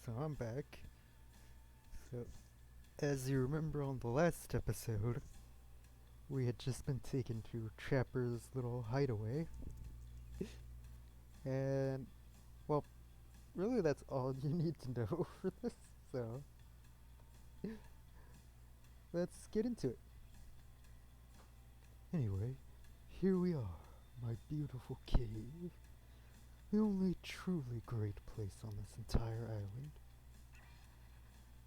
So I'm back. So, as you remember on the last episode, we had just been taken to Trapper's little hideaway. And, well, really that's all you need to know for this. So, let's get into it. Anyway, here we are, my beautiful cave. The only truly great place on this entire island.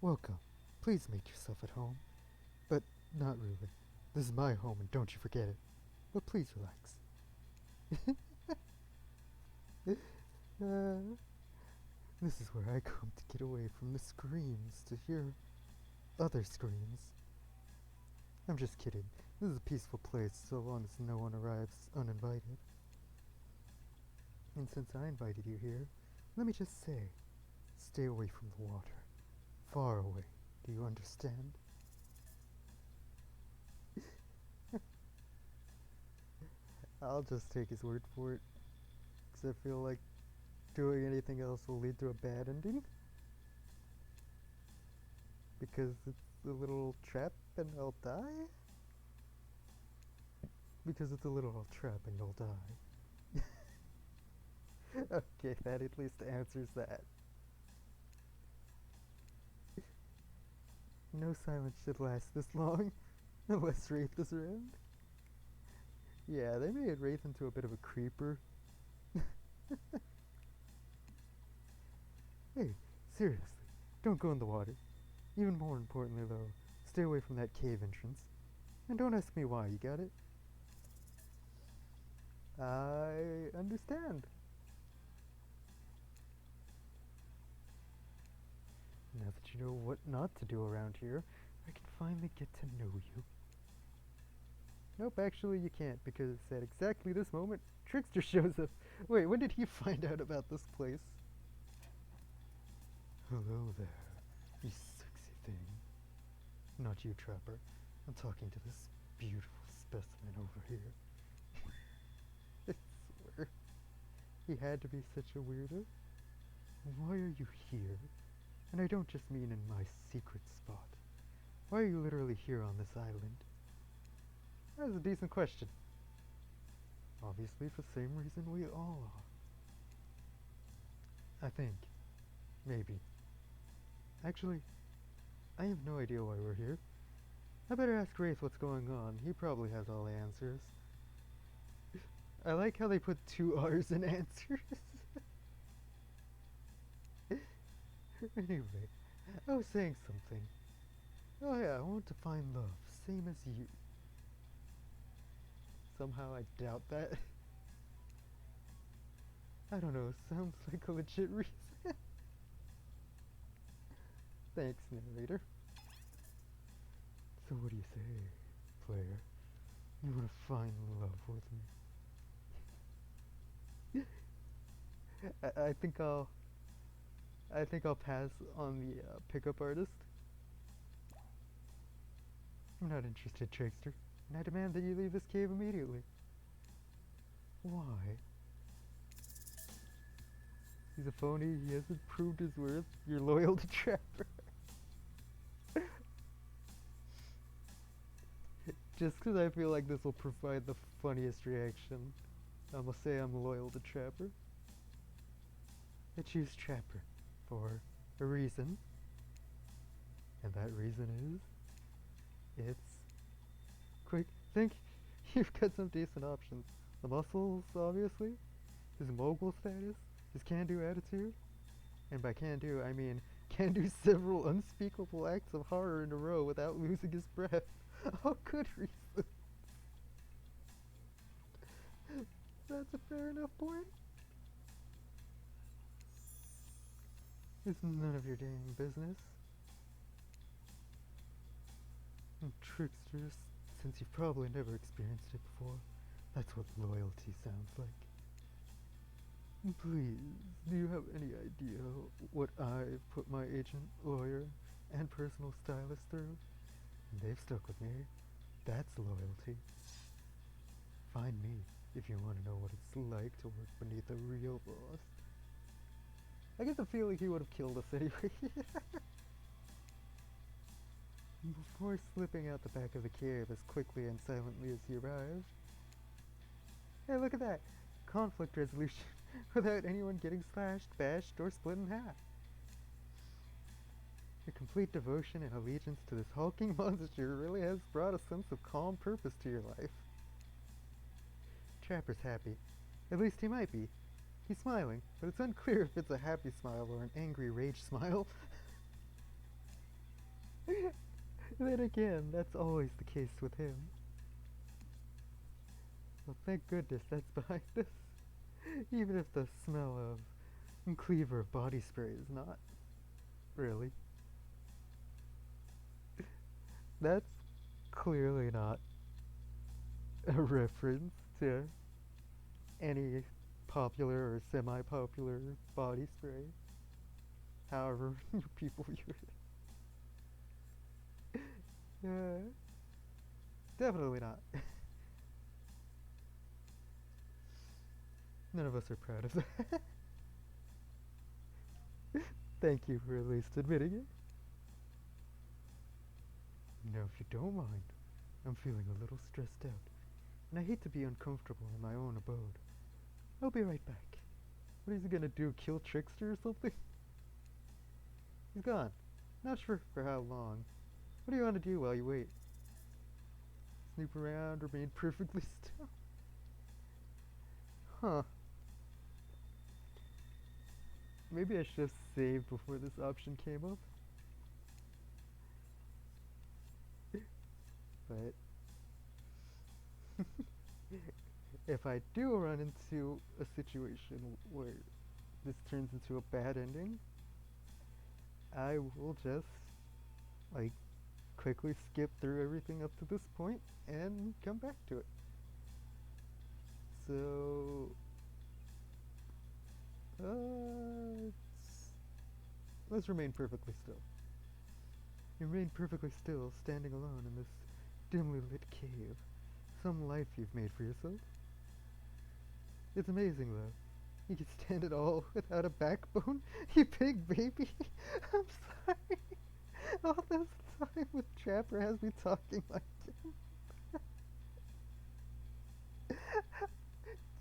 Welcome. Please make yourself at home. But not really. This is my home and don't you forget it. But please relax. uh, this is where I come to get away from the screams, to hear other screams. I'm just kidding. This is a peaceful place so long as no one arrives uninvited. And since I invited you here, let me just say, stay away from the water. Far away. Do you understand? I'll just take his word for it, because I feel like doing anything else will lead to a bad ending. Because it's a little trap and I'll die? Because it's a literal trap and you'll die. Okay, that at least answers that. No silence should last this long, unless Wraith is around. Yeah, they made Wraith into a bit of a creeper. Hey, seriously, don't go in the water. Even more importantly though, stay away from that cave entrance. And don't ask me why, you got it? I understand. Now that you know what not to do around here, I can finally get to know you. Nope, actually you can't, because at exactly this moment, Trickster shows up. Wait, when did he find out about this place? Hello there, you sexy thing. Not you, Trapper. I'm talking to this beautiful specimen over here. I swear. He had to be such a weirdo. Why are you here? And I don't just mean in my secret spot. Why are you literally here on this island? That's a decent question. Obviously for the same reason we all are. I think. Maybe. Actually, I have no idea why we're here. I better ask Wraith what's going on. He probably has all the answers. I like how they put 2 R's in answers. Anyway, I was saying something. Oh yeah, I want to find love, same as you. Somehow I doubt that. I don't know, sounds like a legit reason. Thanks, narrator. So what do you say, player? You want to find love with me? I think I'll pass on the pickup artist. I'm not interested, Trickster, and I demand that you leave this cave immediately. Why? He's a phony, he hasn't proved his worth, you're loyal to Trapper. Just because I feel like this will provide the funniest reaction, I'm gonna say I'm loyal to Trapper. I choose Trapper for a reason, and that reason is it's quick. Think you've got some decent options. The muscles, obviously, his mogul status, his can-do attitude, and by can-do I mean can do several unspeakable acts of horror in a row without losing his breath. Oh, good reason. That's a fair enough point. It's none of your dang business. And Tricksters, since you've probably never experienced it before, that's what loyalty sounds like. Please, do you have any idea what I've put my agent, lawyer, and personal stylist through? And they've stuck with me. That's loyalty. Find me if you want to know what it's like to work beneath a real boss. I get the feeling he would have killed us anyway. Before slipping out the back of the cave as quickly and silently as he arrived. Hey, look at that! Conflict resolution without anyone getting slashed, bashed, or split in half. Your complete devotion and allegiance to this hulking monster really has brought a sense of calm purpose to your life. Trapper's happy. At least he might be. He's smiling, but it's unclear if it's a happy smile or an angry rage smile. Then again, that's always the case with him. Well, thank goodness that's behind us. Even if the smell of Cleaver body spray is not. Really. That's clearly not a reference to any popular or semi-popular body spray. However people view it. Definitely not. None of us are proud of that. Thank you for at least admitting it. Now, if you don't mind, I'm feeling a little stressed out, and I hate to be uncomfortable in my own abode. I'll be right back. What is he gonna do, kill Trickster or something? He's gone. Not sure for how long. What do you want to do while you wait? Snoop around, remain perfectly still? Huh. Maybe I should have saved before this option came up. But if I do run into a situation where this turns into a bad ending, I will just, like, quickly skip through everything up to this point and come back to it. So, let's remain perfectly still. You remain perfectly still, standing alone in this dimly lit cave. Some life you've made for yourself. It's amazing, though. You can stand it all without a backbone, you big baby. I'm sorry. All this time with Trapper has me talking like him.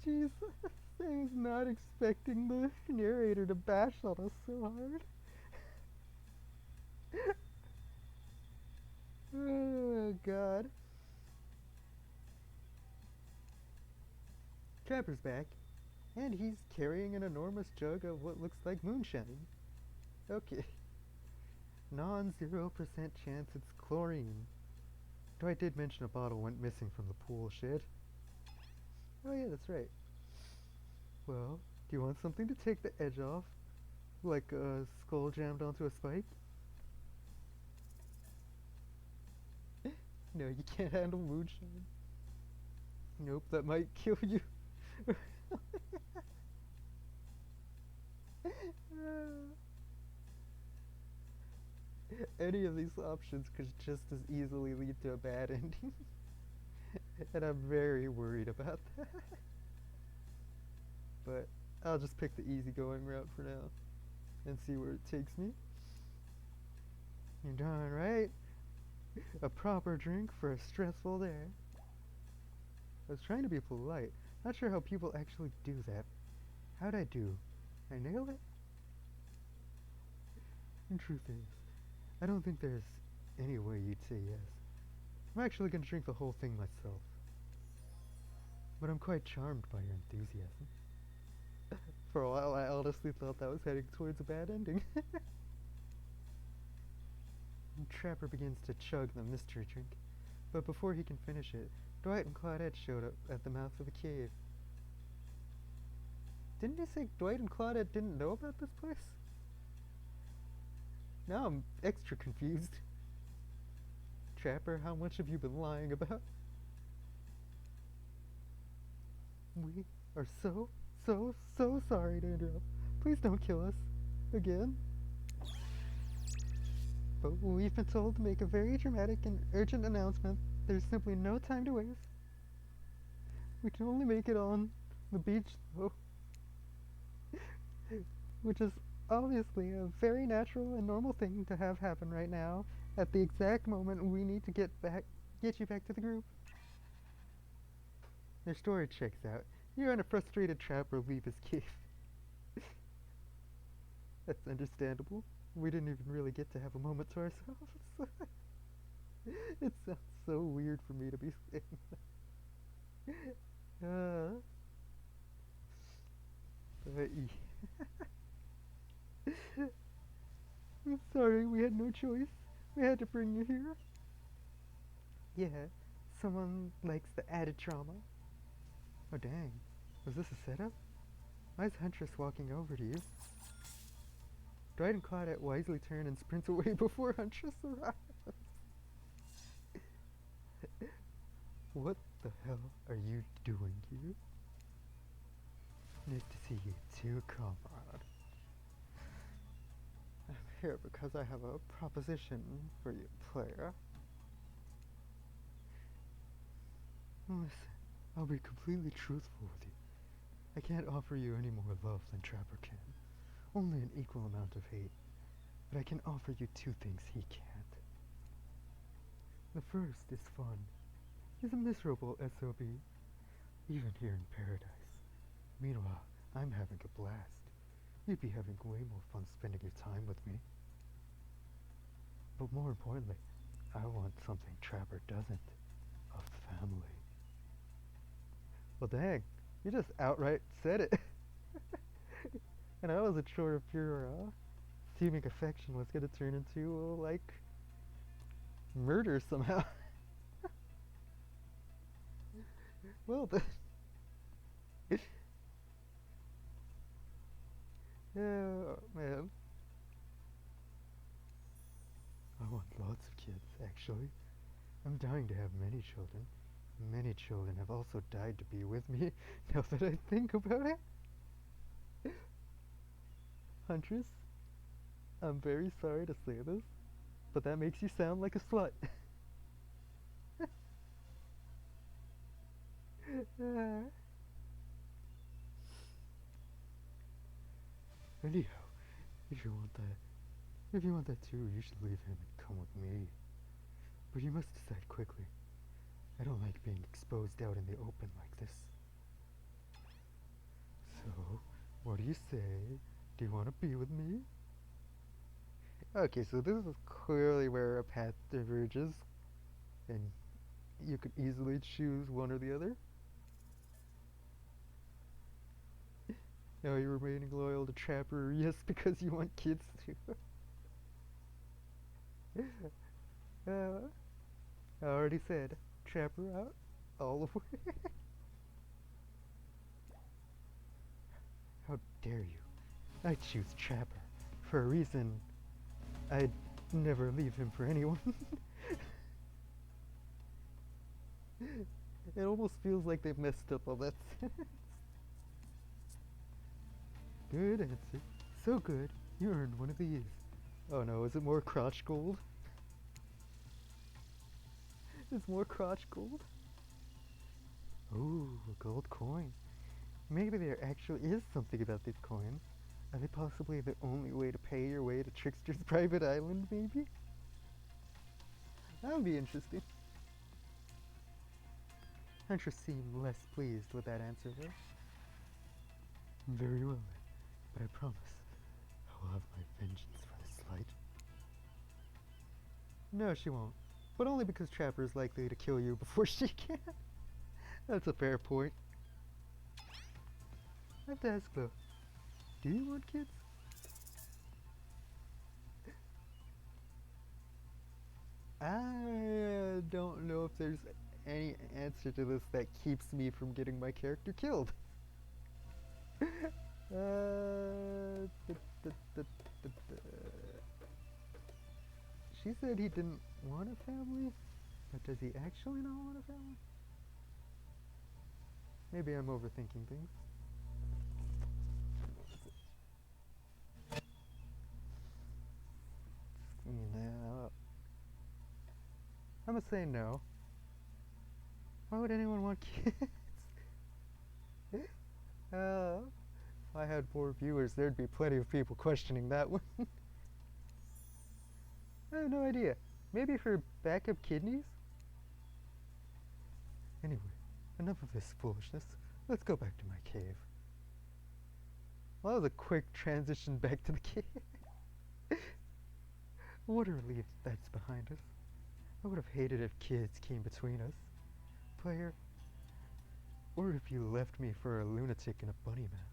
Jesus, I was not expecting the narrator to bash on us so hard. Oh, God. Trapper's back, and he's carrying an enormous jug of what looks like moonshine. Okay. Non-0% chance it's chlorine. Dwight did mention a bottle went missing from the pool shed. Oh yeah, that's right. Well, do you want something to take the edge off? Like a skull jammed onto a spike? No, you can't handle moonshine. Nope, that might kill you. Any of these options could just as easily lead to a bad ending. And I'm very worried about that. But I'll just pick the easygoing route for now and see where it takes me. You're darn right. A proper drink for a stressful day. I was trying to be polite. Not sure how people actually do that. How'd I do? I nailed it? And truth is, I don't think there's any way you'd say yes. I'm actually gonna drink the whole thing myself. But I'm quite charmed by your enthusiasm. For a while, I honestly thought that was heading towards a bad ending. Trapper begins to chug the mystery drink, but before he can finish it, Dwight and Claudette showed up at the mouth of the cave. Didn't you say Dwight and Claudette didn't know about this place? Now I'm extra confused. Trapper, how much have you been lying about? We are so sorry to interrupt. Please don't kill us. Again. But we've been told to make a very dramatic and urgent announcement. There's simply no time to waste. We can only make it on the beach, though. Which is obviously a very natural and normal thing to have happen right now at the exact moment we need to get you back to the group. Your story checks out. You're on a frustrated trapper leave his cave. That's understandable. We didn't even really get to have a moment to ourselves. It sounds so weird for me to be saying that. I'm sorry, we had no choice. We had to bring you here. Yeah, someone likes the added drama. Oh dang, was this a setup? Why is Huntress walking over to you? Dryden Claudette wisely turns and sprints away before Huntress arrives. What the hell are you doing here? Nice to see you too, comrade. I'm here because I have a proposition for you, player. Listen, I'll be completely truthful with you. I can't offer you any more love than Trapper can. Only an equal amount of hate. But I can offer you two things he can't. The first is fun. He's a miserable SOB, even here in paradise. Meanwhile, I'm having a blast. You'd be having way more fun spending your time with me. But more importantly, I want something Trapper doesn't. A family. Well dang, you just outright said it. And I wasn't sure if your seeming affection was gonna turn into, like, murder somehow. Well then. Yeah, man. I want lots of kids, actually. I'm dying to have many children. Many children have also died to be with me, now that I think about it. Huntress, I'm very sorry to say this, but that makes you sound like a slut. Anyhow, if you want that too, you should leave him and come with me. But you must decide quickly. I don't like being exposed out in the open like this. So, what do you say? Do you want to be with me? Okay, so this is clearly where a path diverges, and you could easily choose one or the other. Now you're remaining loyal to Trapper, yes, because you want kids too. I already said, Trapper out, all the way. How dare you? I choose Trapper. For a reason I'd never leave him for anyone. It almost feels like they've messed up all that sentence. Good answer. So good, you earned one of these. Oh no, is it more crotch gold? It's more crotch gold? Ooh, a gold coin. Maybe there actually is something about these coins. Are they possibly the only way to pay your way to Trickster's private island, maybe? That would be interesting. Huntress seemed less pleased with that answer, though. Very well, then. But I promise, I will have my vengeance for this slight. No, she won't. But only because Trapper is likely to kill you before she can. That's a fair point. I have to ask, though. Do you want kids? I don't know if there's any answer to this that keeps me from getting my character killed. She said he didn't want a family, but does he actually not want a family? Maybe I'm overthinking things. No. I'm gonna say no. Why would anyone want kids? uh, I had 4 viewers, there'd be plenty of people questioning that one. I have no idea. Maybe for backup kidneys? Anyway, enough of this foolishness. Let's go back to my cave. Well, that was a quick transition back to the cave. What a relief that's behind us. I would have hated if kids came between us. Player, or if you left me for a lunatic in a bunny mask.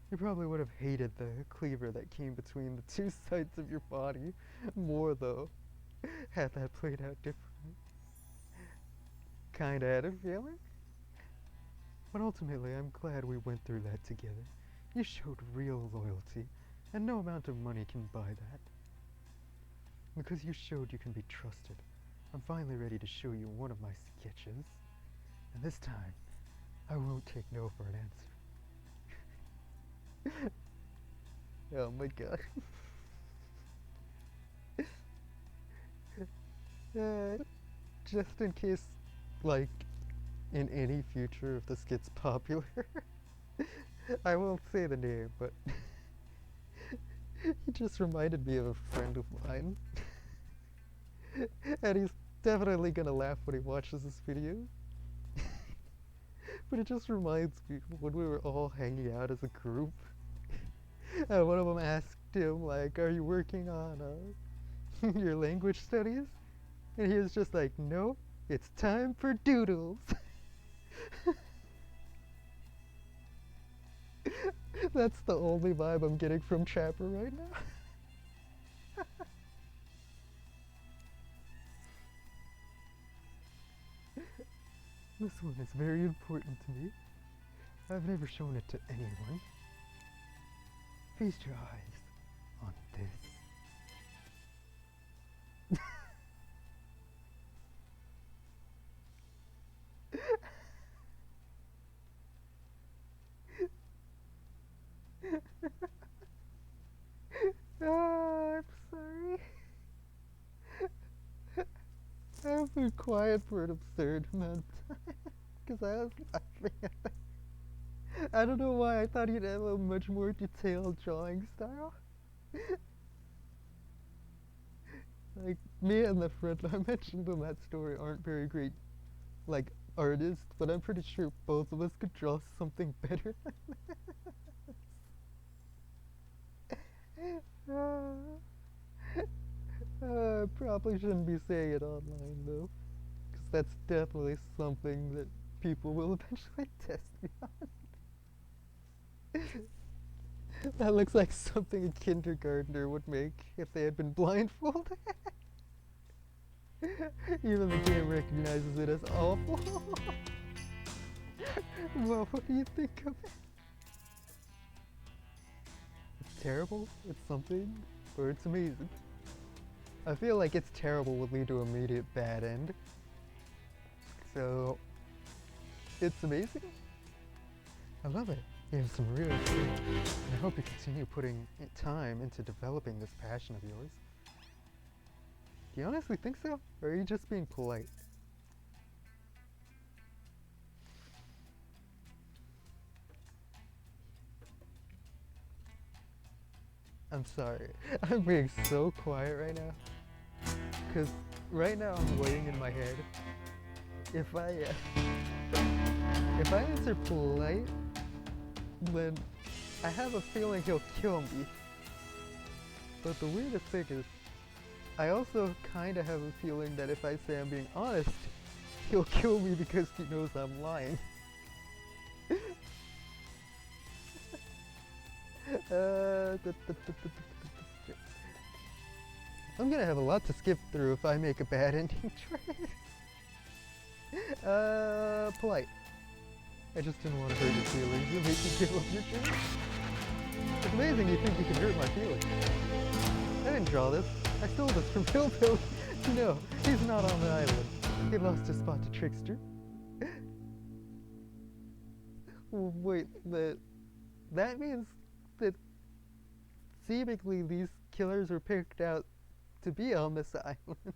You probably would have hated the cleaver that came between the 2 sides of your body more, though, had that played out differently. Kinda had a feeling. But ultimately, I'm glad we went through that together. You showed real loyalty, and no amount of money can buy that. Because you showed you can be trusted, I'm finally ready to show you one of my sketches. And this time, I won't take no for an answer. Oh my god. Just in case, like, in any future if this gets popular, I won't say the name, but he just reminded me of a friend of mine. And he's definitely gonna laugh when he watches this video. But it just reminds me when we were all hanging out as a group. And one of them asked him, like, are you working on your language studies? And he was just like, no, it's time for doodles. That's the only vibe I'm getting from Trapper right now. This one is very important to me. I've never shown it to anyone. Feast your eyes on this. Oh, I'm sorry. I've been quiet for an absurd amount of time because I was laughing at that. I don't know why I thought he'd have a much more detailed drawing style. Like, me and the friend I mentioned in that story aren't very great, like, artists, but I'm pretty sure both of us could draw something better than this. Probably shouldn't be saying it online, though, because that's definitely something that people will eventually test me on. That looks like something a kindergartner would make if they had been blindfolded. Even the game recognizes it as awful. Well, what do you think of it? It's terrible, it's something, or it's amazing. I feel like it's terrible would lead to an immediate bad end. So, it's amazing. I love it. You have some real skill, and I hope you continue putting time into developing this passion of yours. Do you honestly think so? Or are you just being polite? I'm sorry. I'm being so quiet right now. Because right now I'm weighing in my head. If I answer polite, then I have a feeling he'll kill me. But the weirdest thing is, I also kind of have a feeling that if I say I'm being honest, he'll kill me because he knows I'm lying. I'm gonna have a lot to skip through if I make a bad ending choice. Polite. I just didn't want to hurt your feelings and make you give up your dreams. It's amazing you think you can hurt my feelings. I didn't draw this. I stole this from Hillbilly. No, he's not on the island. He lost his spot to Trickster. Wait, that means that seemingly these killers were picked out to be on this island.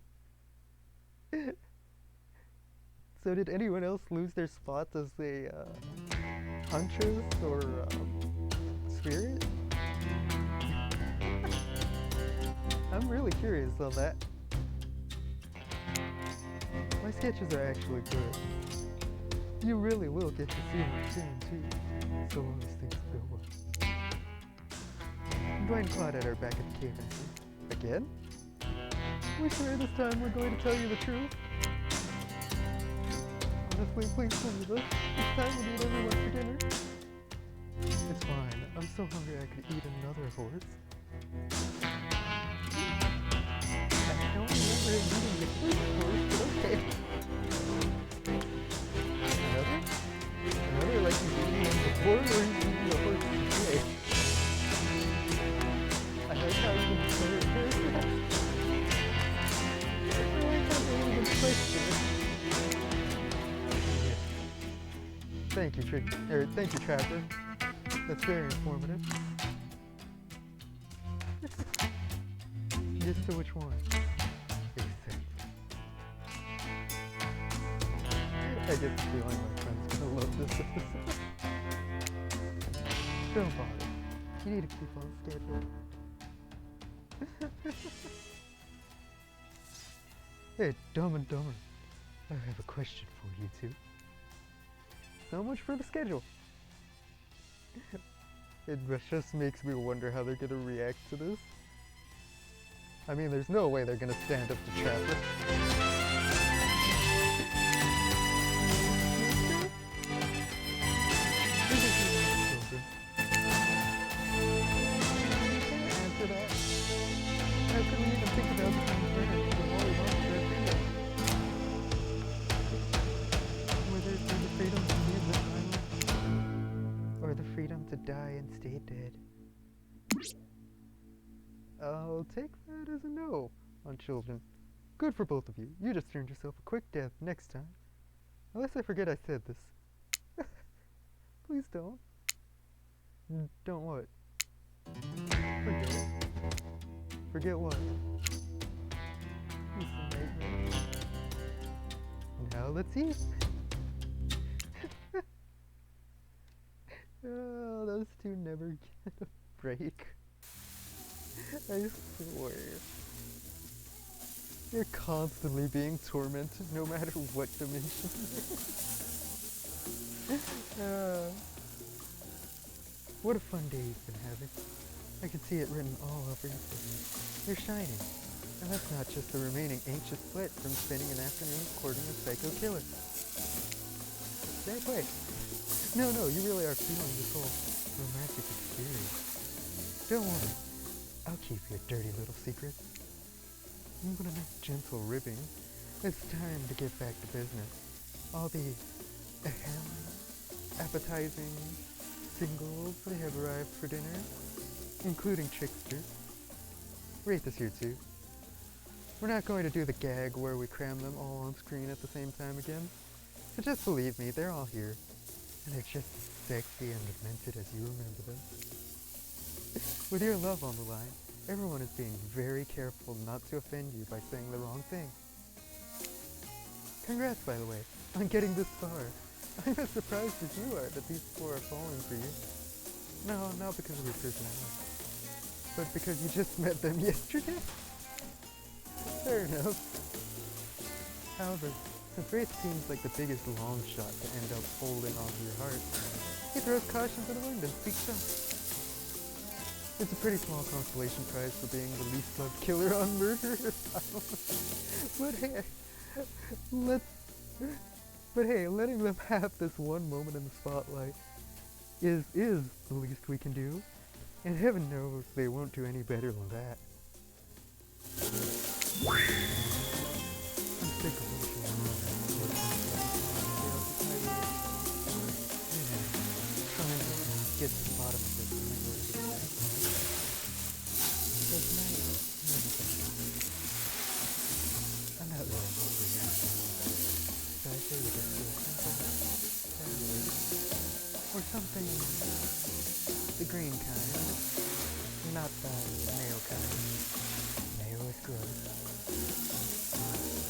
So did anyone else lose their spots as they hunches or spirit? I'm really curious on that. My sketches are actually good. You really will get to see them soon too, so long as things go well. Dwayne and Claudette are back at the cave entry. Again? We swear this time we're going to tell you the truth. Honestly, please believe us. This time we'll need everyone for dinner. It's fine. I'm so hungry I could eat another horse. I don't remember eating the first horse, but okay. Another like you've eaten one before, or you've eaten a horse today. I like how you can say it first. I like how they even question it. Thank you, thank you, Trapper. That's very informative. Just to which one? Exactly. I get the feeling my friend's gonna love this episode. Don't bother. You need to keep on schedule. Hey, Dumb and Dumber. I have a question for you two. So much for the schedule. It just makes me wonder how they're gonna react to this. I mean, there's no way they're gonna stand up to Trapper. Answer that. How can we even think about becoming friends when all we want is their freedom? Whether it's the freedom to live this life, or the freedom to die and stay dead. I'll take that as a no on children. Good for both of you. You just earned yourself a quick death next time. Unless I forget I said this. Please don't. Don't what? Forget it. Forget what? It's a nightmare. Now let's eat. Oh, those two never get a break. I swear. You're constantly being tormented no matter what dimension. What a fun day you've been having. I can see it written all over your face. You're shining. And that's not just the remaining anxious sweat from spending an afternoon courting a psycho killer. That way. No, you really are feeling this whole romantic experience. Don't worry. I'll keep your dirty little secrets. I'm gonna make gentle ribbing. It's time to get back to business. All the appetizing singles have arrived for dinner, including Trickster. Rate this here too. We're not going to do the gag where we cram them all on screen at the same time again. So just believe me, they're all here. And they're just as sexy and demented as you remember them. With your love on the line, everyone is being very careful not to offend you by saying the wrong thing. Congrats, by the way, on getting this far. I'm as surprised as you are that these four are falling for you. No, not because of your personality, but because you just met them yesterday. Fair enough. However, since Wraith seems like the biggest long shot to end up holding onto your heart, he throws caution to the wind and speaks up. It's a pretty small consolation prize for being the least loved killer on Murderous Island. But hey, letting them have this one moment in the spotlight is the least we can do. And heaven knows they won't do any better than that. I'm sick of watching trying to get to the bottom of this. I'm not really hungry now. So I say we just do a simple salad. Or something the green kind. Not the mayo kind. Mayo is gross.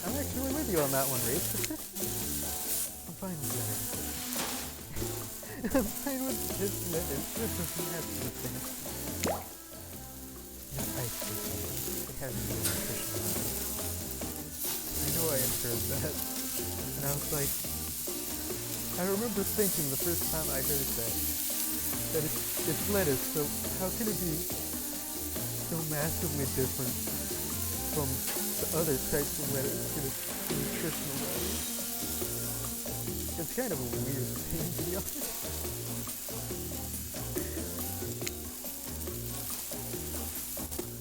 I'm actually with you on that one, Reese. I'm fine with that. I'm fine with this lettuce. This doesn't have anything. No ice cream. It has no nutrition value. I know I had heard that. And I was like, I remember thinking the first time I heard that it's lettuce, so how can it be so massively different from the other types of lettuce in its nutritional value? It's kind of a weird thing, to be honest.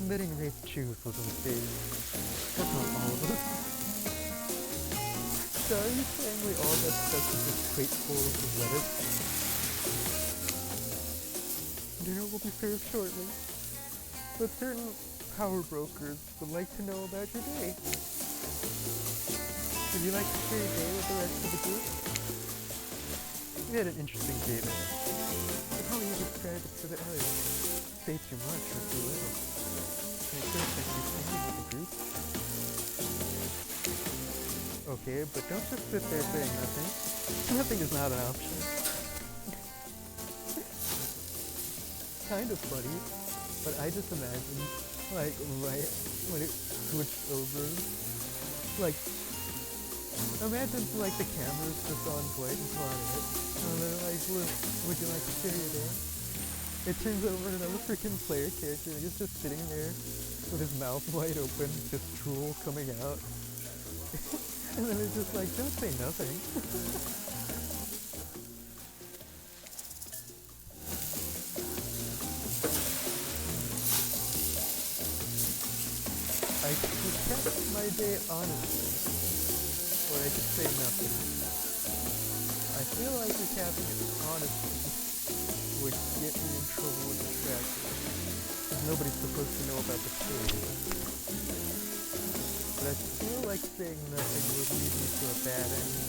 Letting Wraith choose was a mistake. That's not all of us. So are you saying we all got stuck with this platefuls of lettuce? Dinner will be served shortly, but certain power brokers would like to know about your day. Would you like to share your day with the rest of the group? We had an interesting day there. But how would you describe it to the others? Say too much or too little. Make sure that you're staying with the group. Okay, but don't just sit there saying nothing. Nothing is not an option. Kind of funny, but I just imagine, like, right when it switched over, like, imagine, like, the camera's just on Dwight and Claudette, and they're like, would you like to share your day? It turns over to another freaking player character, and he's just sitting there with his mouth wide open, just drool coming out. And then it's just like, don't say nothing. I could kept my day honestly, or I could say nothing. I feel like recapping it honestly would get me in trouble with the tracker, because nobody's supposed to know about the story. But I feel like saying nothing would lead me to a bad ending.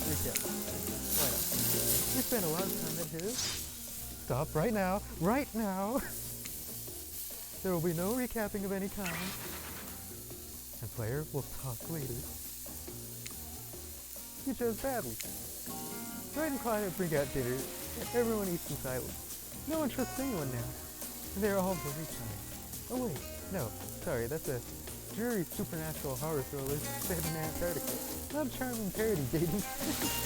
Recap. Why not? We spent a lot of time at his. Stop right now. Right now! There will be no recapping of any kind. And player will talk later. You chose badly. Dwight and Claudia bring out dinner. Everyone eats in silence. No one trusts anyone now. They're all very tired. Oh wait, no, sorry, that's a dreary supernatural horror thriller set in Antarctica. Not a charming parody dating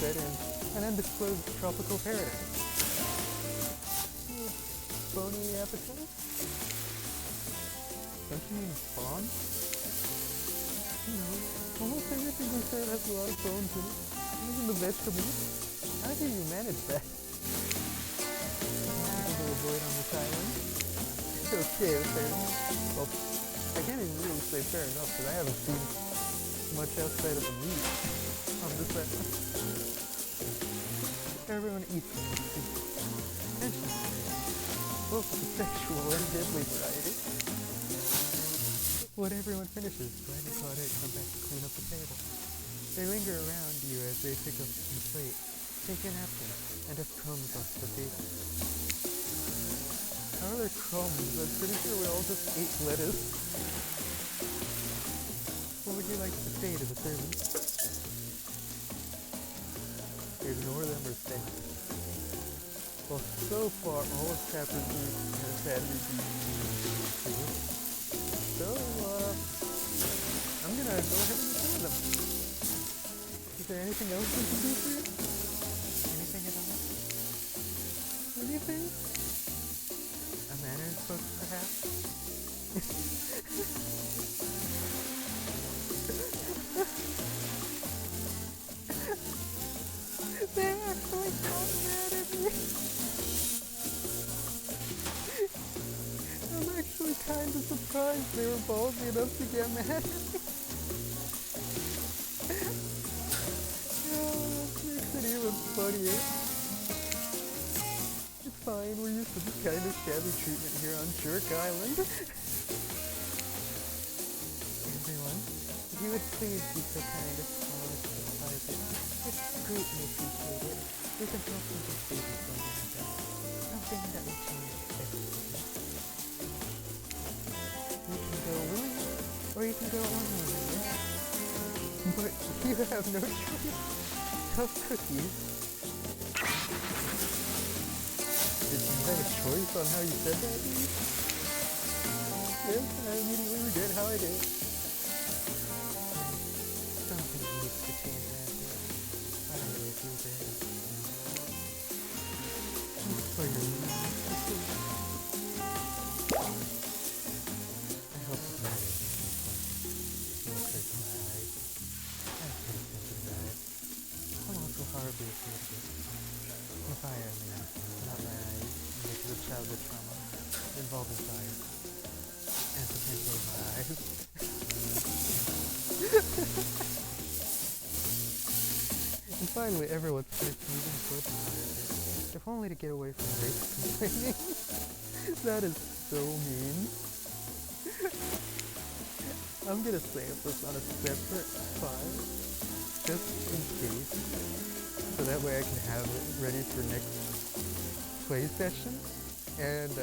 set in an undisclosed tropical paradise. Bony appetite? Don't you mean spawn? No, almost everything we said has a lot of bones in it. Even the vegetables. How do you manage that? People to avoid on this island? Okay, fair enough. Well, I can't even really say fair enough because I haven't seen much outside of the meat on this island. Everyone eats in this soup. Both of the sexual and deadly variety. When everyone finishes, Dwight and Claudette come back to clean up the table. They linger around you as they pick up the plate, take a napkin, and dust crumbs off the table. How are there crumbs? I'm pretty sure we all just ate lettuce. What would you like to say to the servants? Ignore them or thank them. Well, so far, all of Chapter 3 has had reviews. So, I'm gonna go ahead and ignore them. Is there anything else we can do for you? Anything at all? Anything? A manners book, perhaps? They actually got mad at me. I'm actually kind of surprised they were ballsy enough to get mad at me. Oh, that makes it even funnier. It's fine, we're used to this kind of shabby treatment here on Jerk Island. Everyone, if you would please be so kind as to follow us to the closet. It's greatly appreciated. We can help you with baby formula. Something that will change everything. Or you can go on with it, yeah. But you have no choice. Tough cookies. Did you have a choice on how you said that? Yes, I immediately regret how I did. Something needs to change that. I don't really do that. For your I hope it's not anything like it hurts my eyes. I hate thinking about it. I'm also horribly afraid of it. Fire, I mean, not my eyes, because of childhood trauma involving fire. And potentially my eyes. And finally, everyone starts moving towards the fire. If only to get away from race complaining. That is so mean. I'm gonna save this on a separate file, just in case, so that way I can have it ready for next play session, and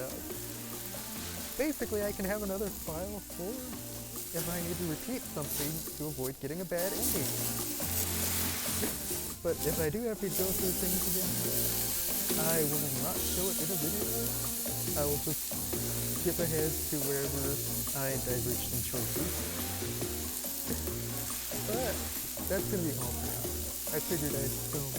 basically I can have another file for if I need to repeat something to avoid getting a bad ending. But if I do have to go through things again, I will not show it in a video. I will just skip ahead to wherever I diverged in choices. But that's gonna be all for now. I figured I'd film